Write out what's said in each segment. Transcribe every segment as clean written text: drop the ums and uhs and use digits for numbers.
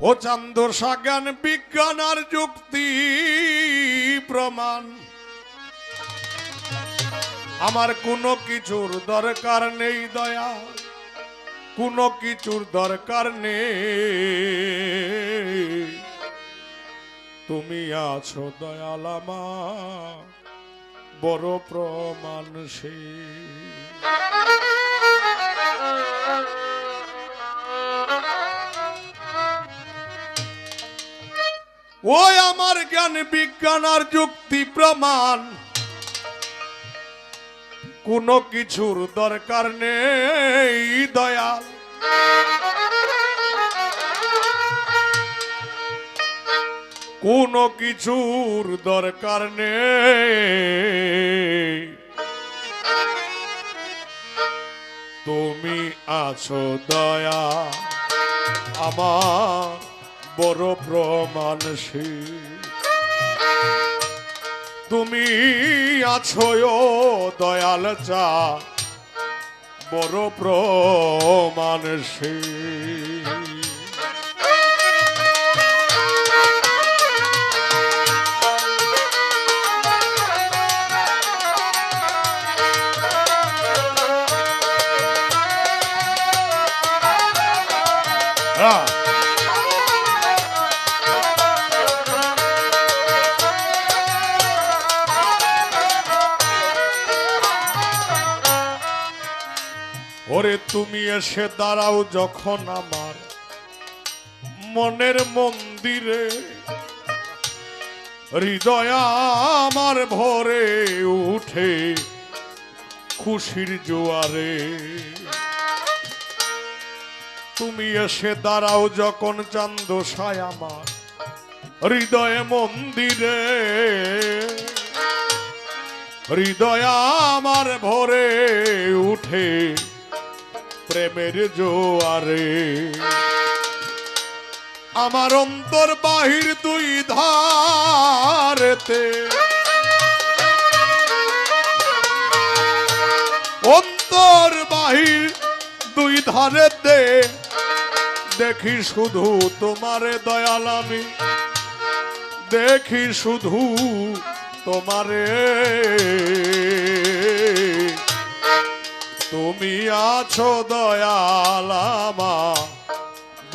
ও চান্দোসা জ্ঞান বিজ্ঞান আর যুক্তি প্রমাণ আমার কোনো কিছুর দরকার নেই দয়া, কোনো কিছুর দরকার নেই। তুমি আছো দয়াল আমার বড় প্রমাণ সে। ওই আমার জ্ঞান বিজ্ঞান আর যুক্তি প্রমাণ কোনো কিছুর দরকার নেই দয়াল, কোনো কিছুর দরকার নেই। তুমি আছো দয়া আমার বড় প্রমাণ সে। তুমি আছো দয়াল চা বড় প্রমাণ সে। ওরে তুমি এসে দাঁড়াও যখন আমার মনের মন্দিরে, হৃদয় আমার ভরে উঠে খুশির জোয়ারে। তুমি এসে দাঁড়াও যখন চান্দোসায় আমার হৃদয় মন্দিরে, হৃদয় আমার ভরে উঠে প্রেমের জোয়ারে। আমার অন্তর বাহির দুই ধারেতে, অন্তর বাহির দুই ধারেতে দেখি শুধু তোমারে দয়াল আমি, দেখি শুধু তোমারে। তুমি আছো দয়াল আমার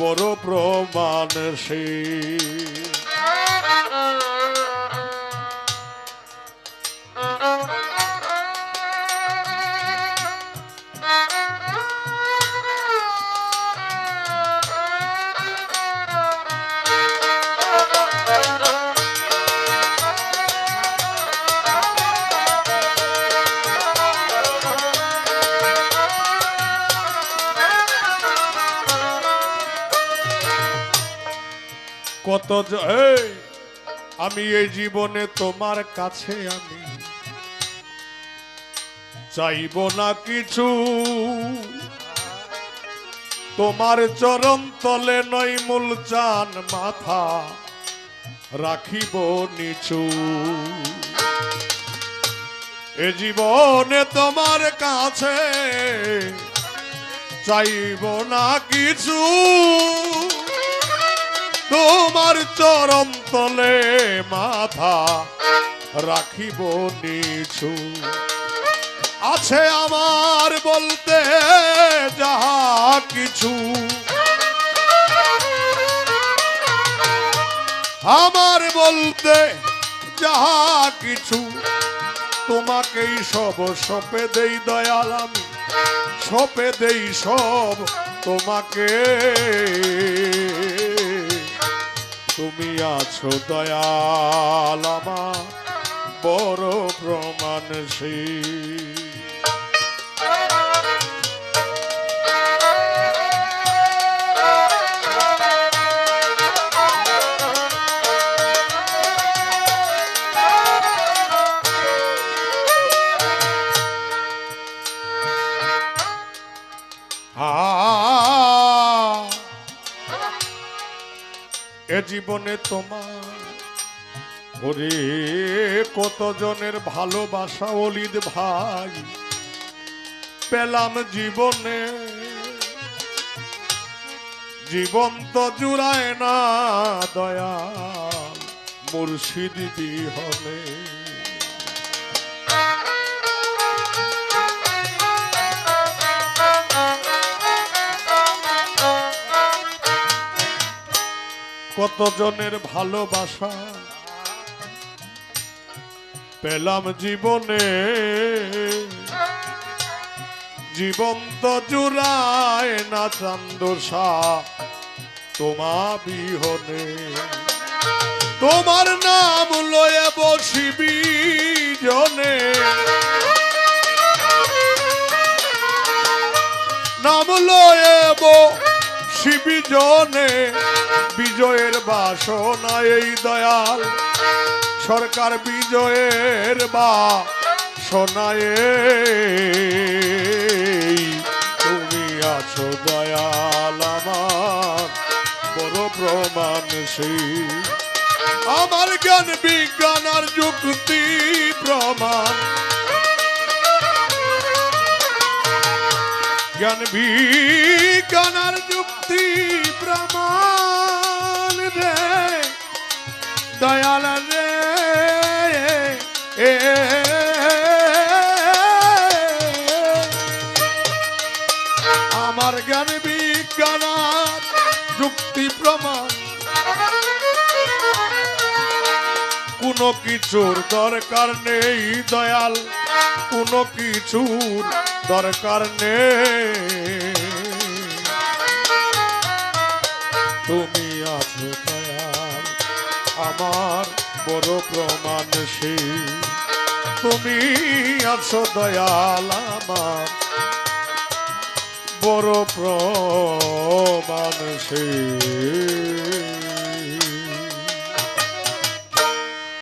বড় প্রমাণ সে। কত আমি এই জীবনে তোমার কাছে আমি চাইব না কিছু, তোমার চরণ তলে নয় মূল চান মাথা রাখিব নিচু। এ জীবনে তোমার কাছে চাইব না কিছু, তোমার চরণ তলে মাথা রাখিব নিচু। আছে আমার বলতে যাহা কিছু, আমার বলতে যাহা কিছু তোমাকেই সব সঁপে দেই দয়াল আমি, সঁপে দেই সব তোমাকে। তুমি আছো দয়াল আমার বড় প্রমাণ সে। এ জীবনে তোমার ওরে কতজনের ভালোবাসা অলিদ ভাই পেলাম জীবনে, জীবন তো জুড়ায় না দয়াল মুর্শিদ বিহনে। কতজনের ভালোবাসা পেলাম জীবনে, জীবন তো জুড়ায় না চান্দোসা তোমা বিহনে। তোমার নাম লয়ে বসিবি জনে, নাম লয়ে বসিবি জনে, বিজয়ের বাসনা এই দয়াল সরকার বিজয়ের বাসনায় তুমি আছো দয়াল আমার বড় প্রমাণ সেই। আমার জ্ঞান বিজ্ঞান আর যুক্তি প্রমাণ, জ্ঞান বিজ্ঞান আর যুক্তি প্রমাণ রে দয়াল রে। আমার জ্ঞান বিজ্ঞান আর যুক্তি প্রমাণ, কোনো কিছুর দরকার নেই দয়াল, কোনো কিছুর দরকার নেই, তুমি আছো দয়াল আমার বড় প্রমাণ সেই। তুমি আছো দয়াল আমার বড় প্রমাণ সেই।